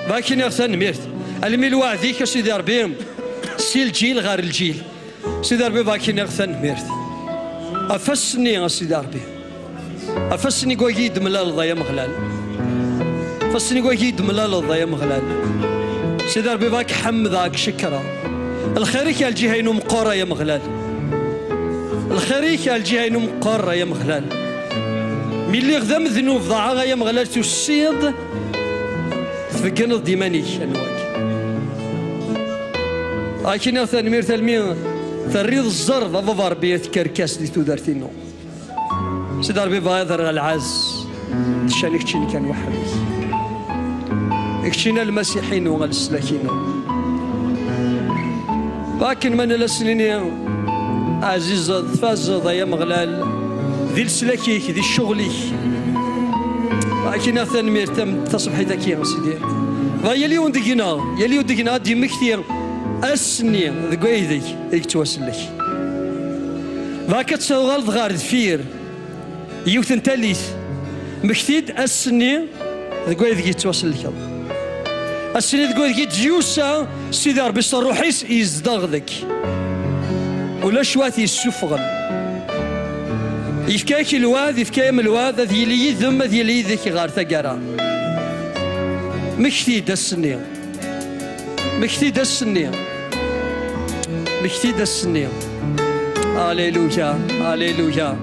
باكين يغثان ميرت الميل وعديك سيدي ربي سي الجيل غير الجيل سيدي ربي باكين يغثان ميرت أفسني سيدي ربي أفسني قويد ملال ضيا مغلال فسني قويد ملال ضيا مغلال سيدي ربي باك حمدك شكرا الخيريك الجهين مقارة يا مغلال الخيريك الجهين مقارة يا مغلال ملي غذا ذنوب ضاعها يا مغلال تسيض تفكرنا ديمانيك انواك لكن ثاني مير تلمي تريض الزرد ضفا ربي كركاس دي تودرتينو سيدي ربي بايضر العز تشانك تشيني كان وحدي اكشينا المسيحيين والسلاكينو لكن من السنين عزيز فاز ضيا مغلال ذي السلاكيك ذي الشغليك لكن ثاني مير تم تصبحي ذكي يا سيدي يليون دقينا يليون دقينا دي مكثير السنين ذقوي ذيك توسلك ذاك تسوغل غار ذفير يوثن تاليث مكثيد السنين ذقوي ذيك توسلك السنين ذقوي ذيك جيوسا سيدي ربي الروحيس يزدغذك ولا شواتي السفغل يفكاك الواد يفكايم الواد ذي لي ذم ذي لي ذيك غار ثقرا مكثيد السنين مكثيد السنين مكثيد السنين هاليلويا هاليلويا